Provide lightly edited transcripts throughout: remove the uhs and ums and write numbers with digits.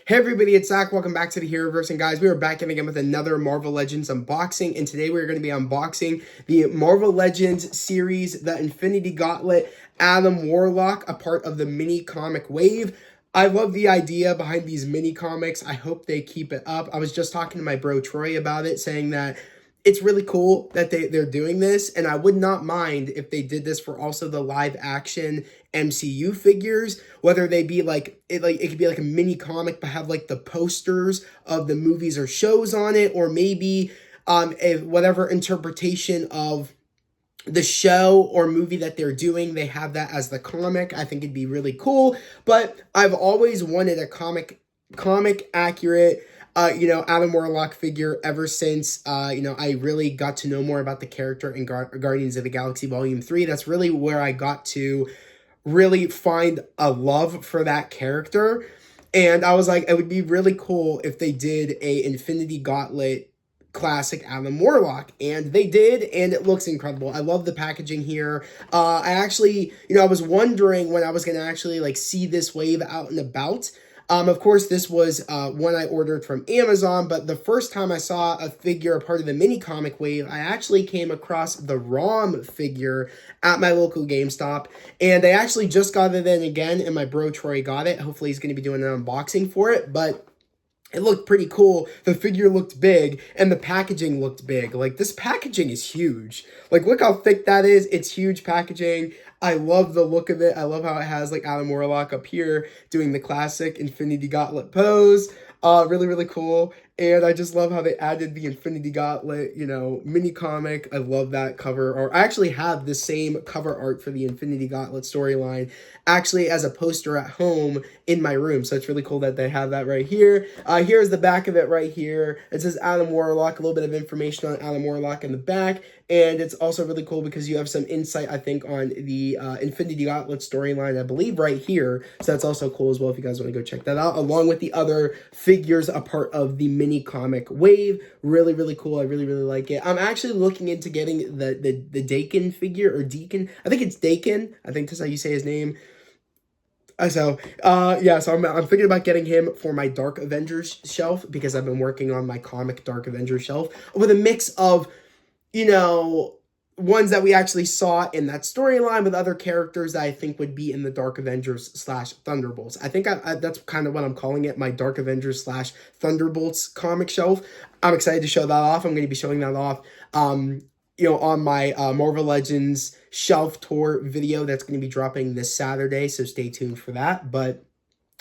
Hey everybody, it's Zach. Welcome back to the Heroverse, and guys, we are back in again with another Marvel Legends unboxing, and today we're going to be unboxing the Marvel Legends series, the Infinity Gauntlet, Adam Warlock, a part of the mini comic wave. I love the idea behind these mini comics. I hope they keep it up. I was just talking to my bro Troy about it, saying that it's really cool that they're doing this, and I would not mind if they did this for also the live action MCU figures, whether they be like it could be like a mini comic but have like the posters of the movies or shows on it, or maybe whatever interpretation of the show or movie that they're doing, they have that as the comic. I think it'd be really cool. But I've always wanted a comic accurate Adam Warlock figure ever since, I really got to know more about the character in Guardians of the Galaxy Volume 3. That's really where I got to really find a love for that character. And I was like, it would be really cool if they did a Infinity Gauntlet classic Adam Warlock, and they did, and it looks incredible. I love the packaging here. I actually, I was wondering when I was going to actually see this wave out and about. Of course, this was one I ordered from Amazon, but the first time I saw a figure, a part of the mini comic wave, I actually came across the ROM figure at my local GameStop, and I actually just got it in again, and my bro Troy got it. Hopefully he's going to be doing an unboxing for it, but it looked pretty cool. The figure looked big, and the packaging looked big. Like, this packaging is huge. Like, look how thick that is. It's huge packaging. I love the look of it. I love how it has, Adam Warlock up here doing the classic Infinity Gauntlet pose. Really, really cool. And I just love how they added the Infinity Gauntlet, mini comic. I love that cover. Or I actually have the same cover art for the Infinity Gauntlet storyline actually as a poster at home in my room. So it's really cool that they have that right here. Here's the back of it right here. It says Adam Warlock, a little bit of information on Adam Warlock in the back. And it's also really cool because you have some insight, I think, on the Infinity Gauntlet storyline, I believe, right here. So that's also cool as well if you guys want to go check that out, along with the other figures a part of the mini comic wave. Really, really cool. I really, really like it. I'm actually looking into getting the Dakin figure, or Deacon. I think it's Dakin. I think that's how you say his name. So I'm thinking about getting him for my Dark Avengers shelf, because I've been working on my comic Dark Avengers shelf with a mix of, ones that we actually saw in that storyline with other characters that I think would be in the Dark Avengers / Thunderbolts. I think that's kind of what I'm calling it, my Dark Avengers / Thunderbolts comic shelf. I'm excited to show that off. I'm going to be showing that off, on my Marvel Legends shelf tour video that's going to be dropping this Saturday, so stay tuned for that. But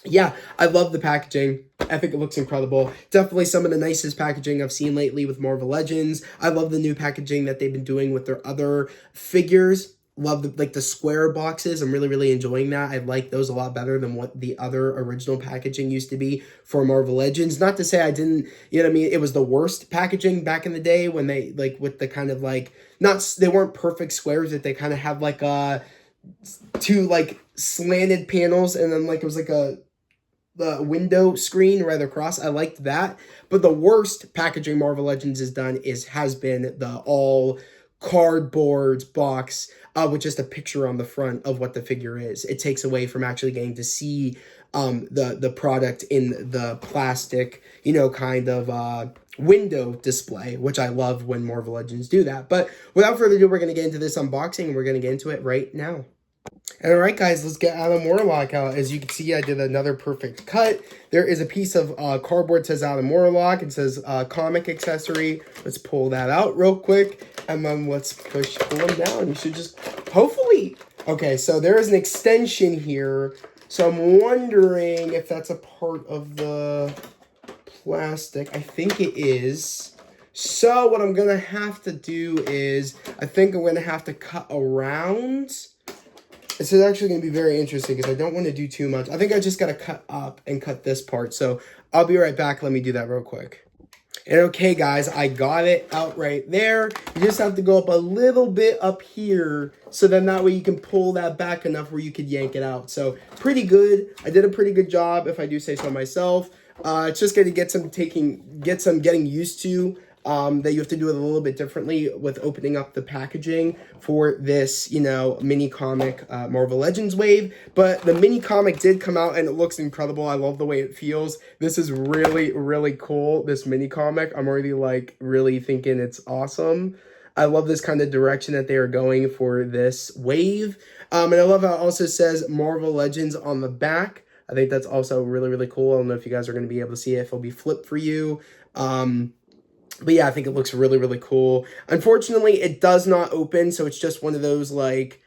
yeah, I love the packaging. I think it looks incredible. Definitely some of the nicest packaging I've seen lately with Marvel Legends. I love the new packaging that they've been doing with their other figures. Love the square boxes. I'm really, really enjoying that. I like those a lot better than what the other original packaging used to be for Marvel Legends. Not to say I didn't, it was the worst packaging back in the day when they, with the kind of they weren't perfect squares, that they kind of have two slanted panels, and then it was the window screen right across. I liked that. But the worst packaging Marvel Legends has done has been the all cardboard box with just a picture on the front of what the figure is. It takes away from actually getting to see the product in the plastic, kind of window display, which I love when Marvel Legends do that. But without further ado, we're going to get into this unboxing, and we're going to get into it right now. All right, guys, let's get Adam Warlock out. As you can see, I did another perfect cut. There is a piece of cardboard that says Adam Warlock. It says comic accessory. Let's pull that out real quick, and then let's pull him down. You should just, hopefully. Okay, so there is an extension here. So I'm wondering if that's a part of the plastic. I think it is. So what I'm going to have to do is, I think I'm going to have to cut around. This is actually going to be very interesting because I don't want to do too much. I think I just got to cut up and cut this part. So I'll be right back. Let me do that real quick. And okay, guys, I got it out right there. You just have to go up a little bit up here, so then that way you can pull that back enough where you could yank it out. So pretty good. I did a pretty good job, if I do say so myself. It's just going to get some getting used to that you have to do it a little bit differently with opening up the packaging for this, you know, mini comic Marvel Legends wave. But the mini comic did come out and it looks incredible. I love the way it feels. This is really, really cool, this mini comic. I'm already like really thinking it's awesome. I love this kind of direction that they are going for this wave. And I love how it also says Marvel Legends on the back. I think that's also really, really cool. I don't know if you guys are going to be able to see it, if it'll be flipped for you. But yeah, I think it looks really, really cool. Unfortunately, it does not open, so it's just one of those, like,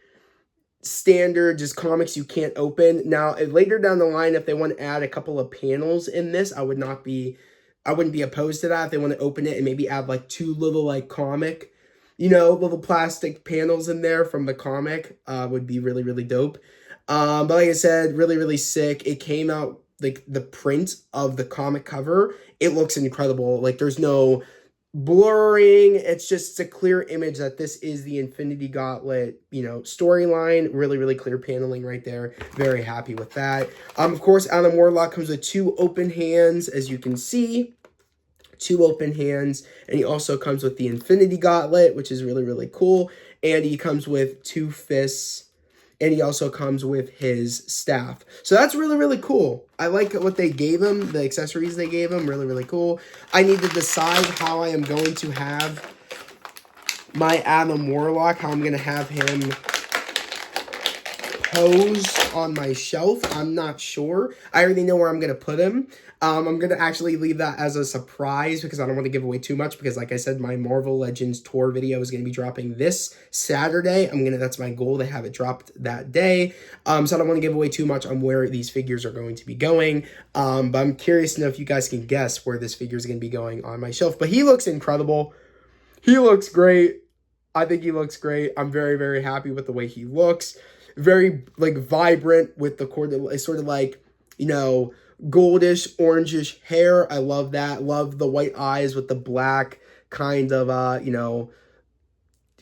standard just comics you can't open. Now, later down the line, if they want to add a couple of panels in this, I wouldn't be opposed to that. If they want to open it and maybe add, like, 2 little, like, comic, you know, little plastic panels in there from the comic, would be really, really dope. But like I said, really, really sick. It came out, like, the print of the comic cover, it looks incredible. Like, there's no blurring. It's a clear image that this is the Infinity Gauntlet, you know, storyline. Really, really clear paneling right there. Very happy with that. Of course, Adam Warlock comes with 2 open hands, as you can see. 2 open hands, and he also comes with the Infinity Gauntlet, which is really, really cool, and he comes with 2 fists, and he also comes with his staff. So that's really, really cool. I like what they gave him, the accessories they gave him, really, really cool. I need to decide how I am going to have my Adam Warlock, how I'm going to have him pose on my shelf. I'm not sure. I already know where I'm going to put him. I'm going to actually leave that as a surprise because I don't want to give away too much because, like I said, my Marvel Legends tour video is going to be dropping this Saturday. That's my goal to have it dropped that day. So I don't want to give away too much on where these figures are going to be going. But I'm curious to know if you guys can guess where this figure is going to be going on my shelf. But he looks incredible. He looks great. I think he looks great. I'm very, very happy with the way he looks. Very, like, vibrant with the cord, sort of like, you know, goldish, orangish hair. I love that. Love the white eyes with the black kind of, you know,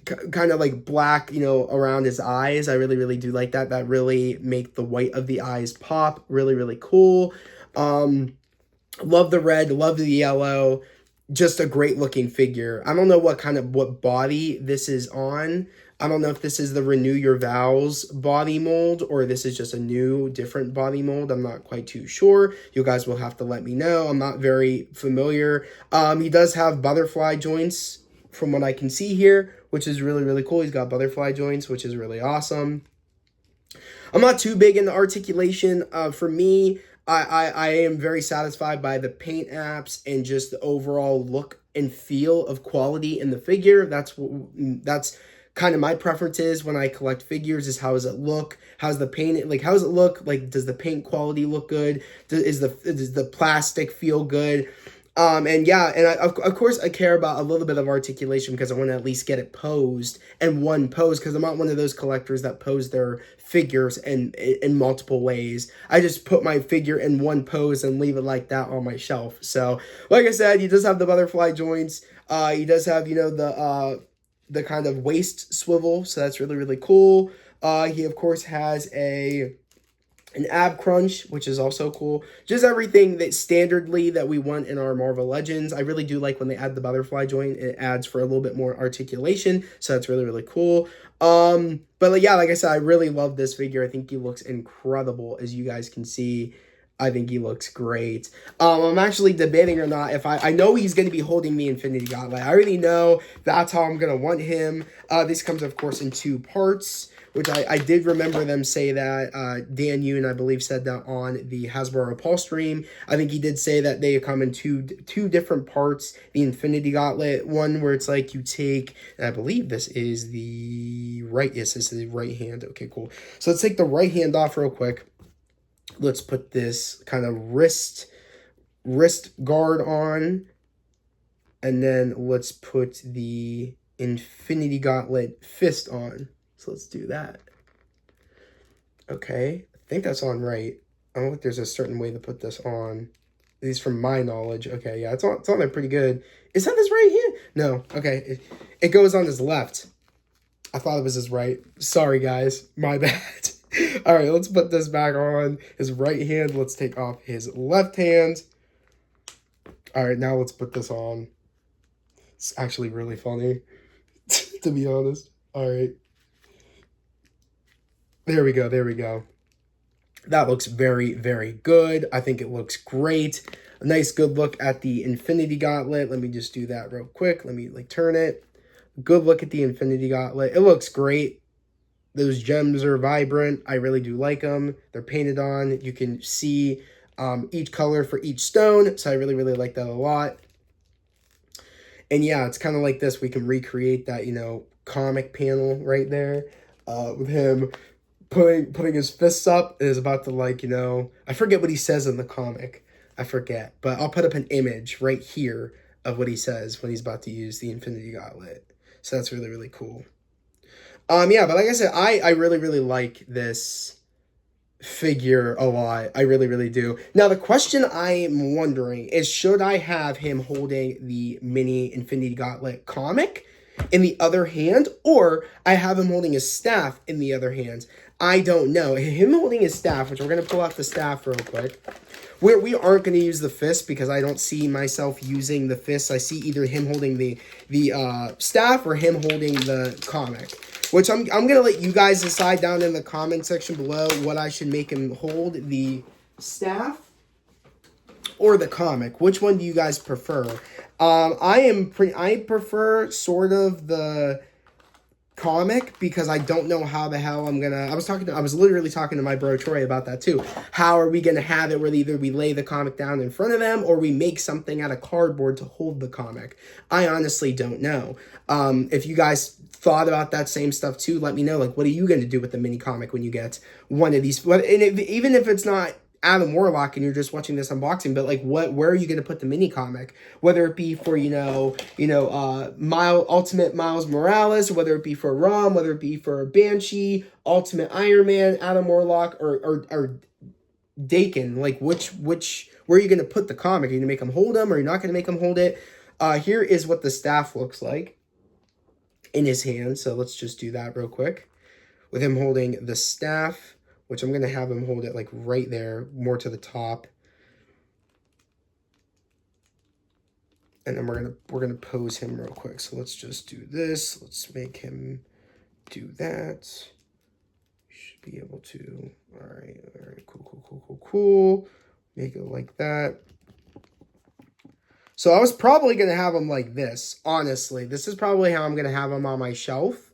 kind of like black, you know, around his eyes. I really, really do like that. That really make the white of the eyes pop. Really, really cool. Love the red, love the yellow. Just a great looking figure. I don't know what body this is on. I don't know if this is the Renew Your Vows body mold or this is just a new, different body mold. I'm not quite too sure. You guys will have to let me know. I'm not very familiar. He does have butterfly joints from what I can see here, which is really, really cool. He's got butterfly joints, which is really awesome. I'm not too big into articulation. For me, I am very satisfied by the paint apps and just the overall look and feel of quality in the figure. That's kind of my preference is when I collect figures is how does it look? How's the paint? Like, how does it look? Like, does the paint quality look good? Does the plastic feel good? And yeah, and of course I care about a little bit of articulation because I want to at least get it posed in one pose because I'm not one of those collectors that pose their figures in multiple ways. I just put my figure in one pose and leave it like that on my shelf. So, like I said, he does have the butterfly joints. He does have, you know, the kind of waist swivel, so that's really, really cool. He, of course, has an ab crunch, which is also cool. Just everything that standardly that we want in our Marvel Legends. I really do like when they add the butterfly joint. It adds for a little bit more articulation, so that's really, really cool. But yeah, like I said, I really love this figure. I think he looks incredible, as you guys can see. I think he looks great. I'm actually debating or not if I know he's going to be holding the Infinity Gauntlet. I already know that's how I'm going to want him. This comes, of course, in 2 parts, which I did remember them say that. Dan Yoon, I believe, said that on the Hasbro Paul stream. I think he did say that they come in two different parts. The Infinity Gauntlet, one where it's like you take, and I believe this is the right, yes, this is the right hand. Okay, cool. So let's take the right hand off real quick. Let's put this kind of wrist guard on. And then let's put the Infinity Gauntlet fist on. So let's do that. Okay, I think that's on right. I don't know if there's a certain way to put this on. At least from my knowledge. Okay, yeah, it's on there pretty good. Is that his right hand? No, okay. It goes on his left. I thought it was his right. Sorry, guys. My bad. All right, let's put this back on his right hand. Let's take off his left hand. All right, now let's put this on. It's actually really funny, to be honest. All right. There we go. There we go. That looks very, very good. I think it looks great. A nice, good look at the Infinity Gauntlet. Let me just do that real quick. Let me like turn it. Good look at the Infinity Gauntlet. It looks great. Those gems are vibrant. I really do like them. They're painted on. You can see each color for each stone. So I really, really like that a lot. And yeah, it's kind of like this. We can recreate that, you know, comic panel right there with him putting his fists up and is about to, like, you know, I forget what he says in the comic. I forget. But I'll put up an image right here of what he says when he's about to use the Infinity Gauntlet. So that's really, really cool. Yeah, but like I said, I really, really like this figure a lot. I really, really do. Now, the question I'm wondering is, should I have him holding the mini Infinity Gauntlet comic in the other hand, or I have him holding his staff in the other hand? I don't know. Him holding his staff, which we're going to pull out the staff real quick. We aren't going to use the fist because I don't see myself using the fist. I see either him holding the staff or him holding the comic. Which I'm going to let you guys decide down in the comment section below what I should make him hold, the staff or the comic. Which one do you guys prefer? I prefer sort of the comic because I don't know how the hell I'm gonna. I was literally talking to my bro Troy about that too. How are we gonna have it where either we lay the comic down in front of them or we make something out of cardboard to hold the comic? I honestly don't know. If you guys thought about that same stuff too, let me know. Like, what are you gonna do with the mini comic when you get one of these? Even if it's not Adam Warlock and you're just watching this unboxing, but like where are you going to put the mini comic, whether it be for Ultimate Miles Morales, whether it be for Rom, whether it be for Banshee, Ultimate Iron Man, Adam Warlock, or Dakin, like which where are you going to put the comic? Are you going to make him hold him, or are you not going to make him hold it? Here is what the staff looks like in his hand, so let's just do that real quick with him holding the staff, which I'm going to have him hold it like right there, more to the top. And then we're going to pose him real quick. So let's just do this. Let's make him do that. Should be able to. All right, cool. Make it like that. So I was probably going to have him like this, honestly. This is probably how I'm going to have him on my shelf.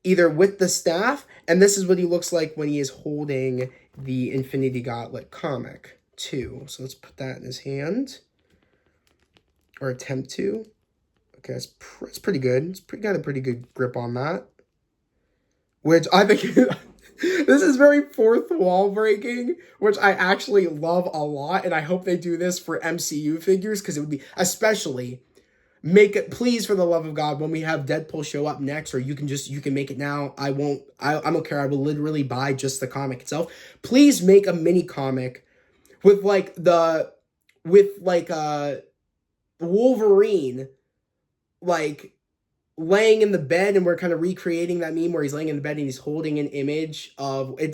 Either with the staff, and this is what he looks like when he is holding the Infinity Gauntlet comic, too. So let's put that in his hand, or attempt to. Okay, it's pretty good. It's got a pretty good grip on that. Which I think, this is very fourth wall breaking, which I actually love a lot, and I hope they do this for MCU figures, because it would be, especially... Make it, please, for the love of God, when we have Deadpool show up next, or you can make it now. I don't care. I will literally buy just the comic itself. Please make a mini comic with Wolverine, like, laying in the bed, and we're kind of recreating that meme where he's laying in the bed and he's holding an image of, I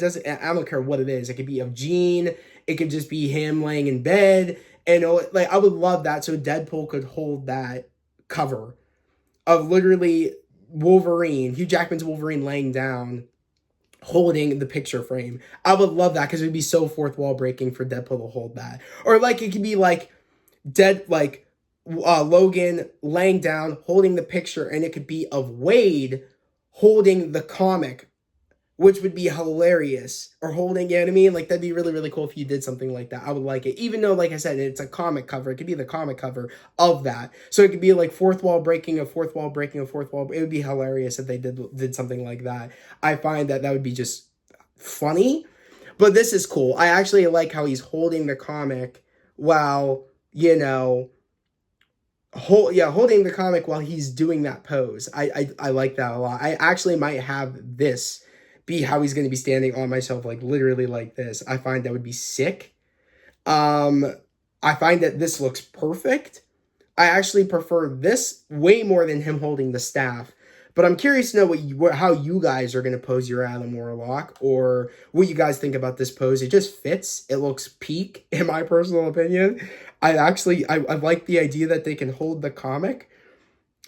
don't care what it is. It could be of Jean. It could just be him laying in bed. And like, I would love that. So Deadpool could hold that cover of literally Wolverine, Hugh Jackman's Wolverine laying down, holding the picture frame. I would love that because it would be so fourth wall breaking for Deadpool to hold that. Or like, it could be like Logan laying down, holding the picture, and it could be of Wade holding the comic, which would be hilarious. Or holding, you know what I mean? Like, that'd be really, really cool if you did something like that. I would like it. Even though, like I said, it's a comic cover. It could be the comic cover of that. So it could be like fourth wall breaking, a fourth wall breaking, a fourth wall. It would be hilarious if they did something like that. I find that would be just funny. But this is cool. I actually like how he's holding the comic while, holding the comic while he's doing that pose. I like that a lot. I actually might have this be how he's going to be standing on my shelf, like literally like this. I find that would be sick. I find that this looks perfect. I actually prefer this way more than him holding the staff. But I'm curious to know how you guys are going to pose your Adam Warlock, or what you guys think about this pose. It just fits. It looks peak, in my personal opinion. I like the idea that they can hold the comic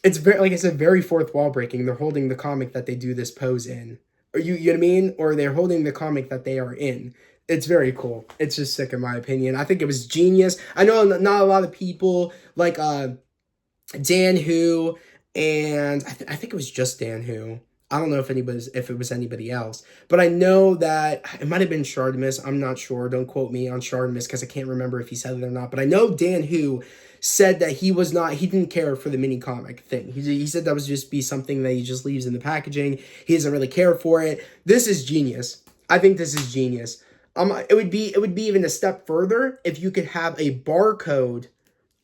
it's very, like I said, very fourth wall breaking. They're holding the comic that they do this pose in. Or you know what I mean? Or they're holding the comic that they are in. It's very cool. It's just sick in my opinion. I think it was genius. I know not a lot of people like Dan Who, and I think it was just Dan Who. I don't know if it was anybody else, but I know that it might have been Shardimus. I'm not sure. Don't quote me on Shardimus because I can't remember if he said it or not. But I know Dan Who said that he didn't care for the mini comic thing. He said that was just be something that he just leaves in the packaging. He doesn't really care for it. This is genius. I think this is genius. It would be even a step further if you could have a barcode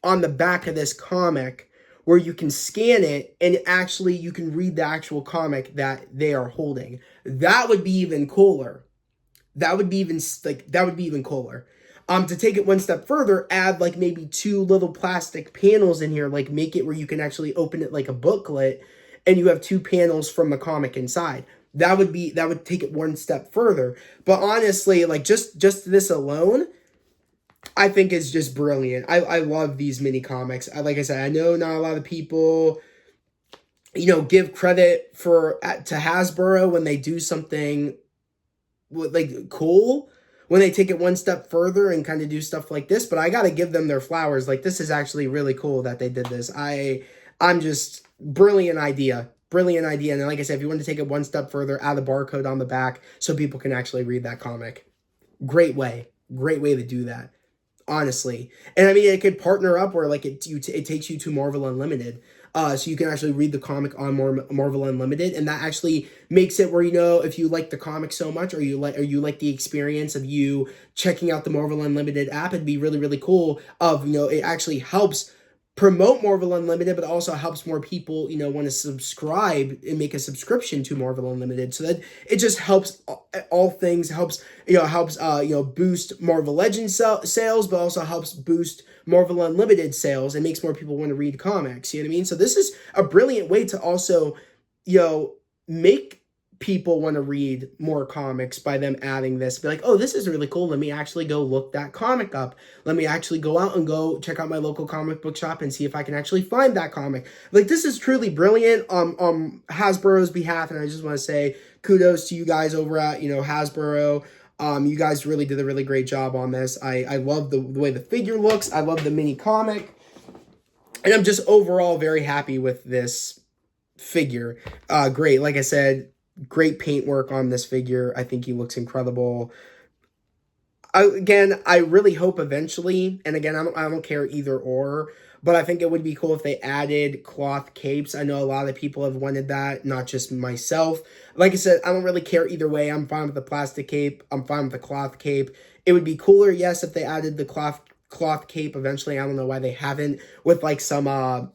on the back of this comic where you can scan it and actually you can read the actual comic that they are holding. That would be even cooler. That would be even cooler. To take it one step further, add like maybe 2 little plastic panels in here, like make it where you can actually open it like a booklet and you have 2 panels from the comic inside. That would take it one step further. But honestly, like just this alone, I think is just brilliant. I love these mini comics. Like I said, I know not a lot of people, give credit to Hasbro when they do something like cool, when they take it one step further and kind of do stuff like this. But I got to give them their flowers. Like, this is actually really cool that they did this. I'm just brilliant idea. Brilliant idea. And like I said, if you want to take it one step further, add a barcode on the back so people can actually read that comic. Great way to do that. Honestly. And I mean, it could partner up where like it takes you to Marvel Unlimited. So you can actually read the comic on Marvel Unlimited, and that actually makes it where, if you like the comic so much, or you like the experience of you checking out the Marvel Unlimited app, it'd be really, really cool it actually helps promote Marvel Unlimited, but also helps more people, want to subscribe and make a subscription to Marvel Unlimited. So that it just helps all things, helps boost Marvel Legends sales, but also helps boost Marvel Unlimited sales and makes more people want to read comics. You know what I mean? So this is a brilliant way to also, make people want to read more comics by them adding this. Be like, oh, this is really cool. Let me actually go look that comic up. Let me actually go out and go check out my local comic book shop and see if I can actually find that comic. Like, this is truly brilliant on Hasbro's behalf, and I just want to say kudos to you guys over at Hasbro. You guys really did a really great job on this. I love the way the figure looks. I love the mini comic, and I'm just overall very happy with this figure. Great, like I said. Great paint work on this figure. I think he looks incredible. I really hope eventually, and again, I don't care either or, but I think it would be cool if they added cloth capes. I know a lot of people have wanted that, not just myself. Like I said, I don't really care either way. I'm fine with the plastic cape. I'm fine with the cloth cape. It would be cooler, yes, if they added the cloth cape eventually. I don't know why they haven't, with like some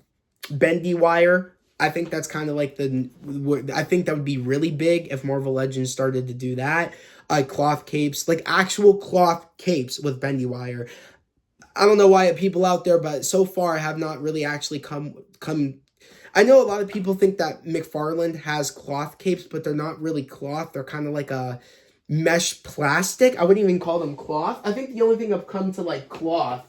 bendy wire. I think that's kind of like I think that would be really big if Marvel Legends started to do that. Cloth capes, like actual cloth capes with bendy wire. I don't know why people out there, but so far I have not really actually come. I know a lot of people think that McFarlane has cloth capes, but they're not really cloth. They're kind of like a mesh plastic. I wouldn't even call them cloth. I think the only thing I've come to like cloth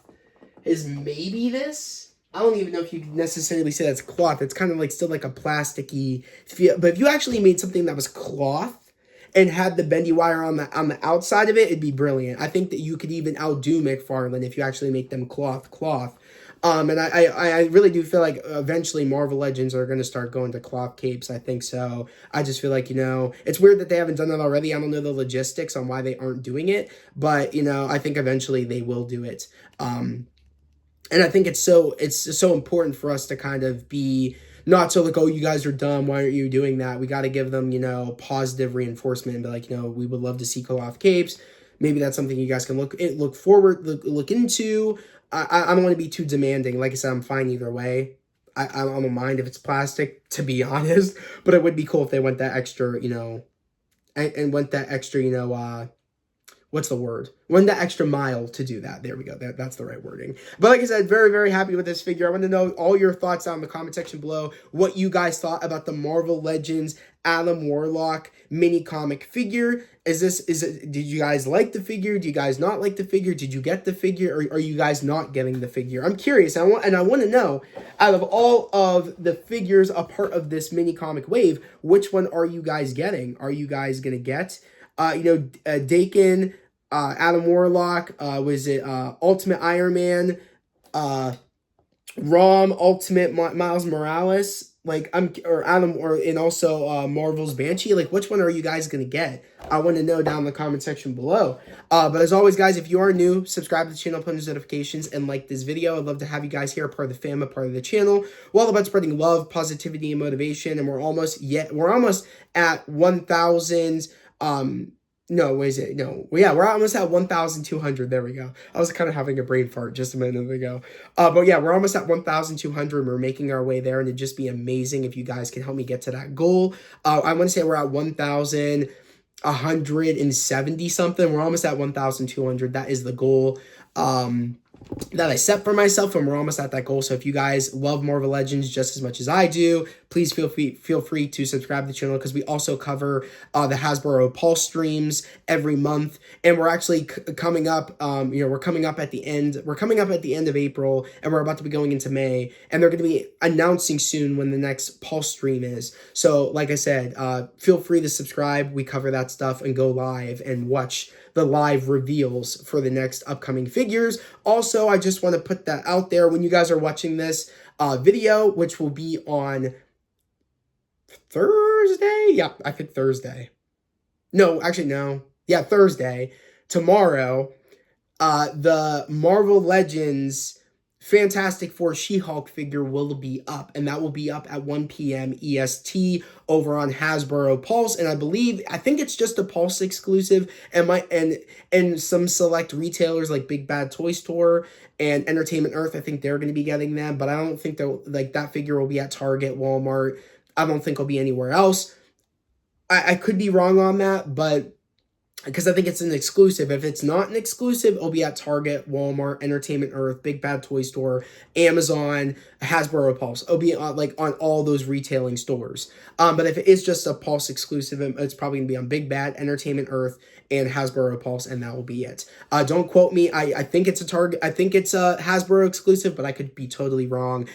is maybe this. I don't even know if you can necessarily say that's cloth. It's kind of like still like a plasticky feel. But if you actually made something that was cloth and had the bendy wire on the outside of it, it'd be brilliant. I think that you could even outdo McFarlane if you actually make them cloth. And I really do feel like eventually Marvel Legends are going to start going to cloth capes. I think so. I just feel like, it's weird that they haven't done that already. I don't know the logistics on why they aren't doing it. But, I think eventually they will do it. And I think it's so important for us to kind of be not so like, oh, you guys are dumb, why aren't you doing that? We got to give them, positive reinforcement and be like, we would love to see cloth capes. Maybe that's something you guys can look into. I don't want to be too demanding. Like I said, I'm fine either way. I don't mind if it's plastic, to be honest. But it would be cool if they went that extra, and went that extra, what's the word? Went the extra mile to do that. There we go. That's the right wording. But like I said, very, very happy with this figure. I want to know all your thoughts down in the comment section below, what you guys thought about the Marvel Legends Adam Warlock mini comic figure. Did you guys like the figure? Do you guys not like the figure? Did you get the figure, or are you guys not getting the figure? I'm curious. I want to know, out of all of the figures a part of this mini comic wave, which one are you guys getting? Are you guys gonna get, Dakin, Adam Warlock, Ultimate Iron Man, Rom, Ultimate Miles Morales, and also Marvel's Banshee. Like, which one are you guys gonna get? I want to know down in the comment section below. But as always, guys, if you are new, subscribe to the channel, put on notifications, and like this video. I'd love to have you guys here, a part of the fam, a part of the channel. We're all about spreading love, positivity, and motivation, and we're almost at 1,000. No, what is it? No, well, yeah, we're almost at 1,200. There we go. I was kind of having a brain fart just a minute ago. But yeah, we're almost at 1,200. We're making our way there, and it'd just be amazing if you guys can help me get to that goal. I want to say we're at 1,170 something. We're almost at 1,200. That is the goal. That I set for myself, and we're almost at that goal. So if you guys love Marvel Legends just as much as I do, please feel free to subscribe to the channel, because we also cover the Hasbro Pulse streams every month, and we're actually coming up. We're coming up at the end. We're coming up at the end of April, and we're about to be going into May, and they're going to be announcing soon when the next Pulse stream is. So, like I said, feel free to subscribe. We cover that stuff and go live and watch the live reveals for the next upcoming figures. Also, I just want to put that out there when you guys are watching this video, which will be on Thursday. Yeah, I think Thursday. No, actually, no. Yeah, Thursday. Tomorrow, the Marvel Legends Fantastic Four She-Hulk figure will be up, and that will be up at 1 p.m. EST over on Hasbro Pulse, and I think it's just a Pulse exclusive, and some select retailers like Big Bad Toy Store and Entertainment Earth, I think they're going to be getting them, but I don't think that figure will be at Target, Walmart. I don't think it'll be anywhere else. I could be wrong on that, but because I think it's an exclusive. If it's not an exclusive, it'll be at Target, Walmart, Entertainment Earth, Big Bad Toy Store, Amazon, Hasbro Pulse. It'll be on all those retailing stores. But if it is just a Pulse exclusive, it's probably going to be on Big Bad, Entertainment Earth, and Hasbro Pulse, and that will be it. Don't quote me. I think it's a Target. I think it's a Hasbro exclusive, but I could be totally wrong.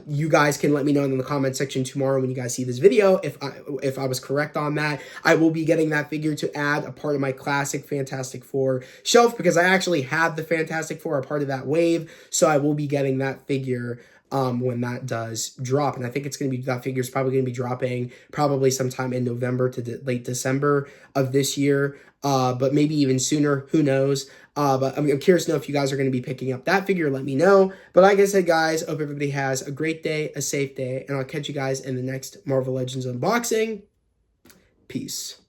You guys can let me know in the comment section tomorrow when you guys see this video if I was correct on that. I will be getting that figure to add a part of my classic Fantastic Four shelf, because I actually have the Fantastic Four, a part of that wave, so I will be getting that figure when that does drop. And I think that figure is probably going to be dropping probably sometime in November to late December of this year, but maybe even sooner, who knows. But I'm curious to know if you guys are going to be picking up that figure. Let me know. But like I said, guys, hope everybody has a great day, a safe day, and I'll catch you guys in the next Marvel Legends unboxing. Peace.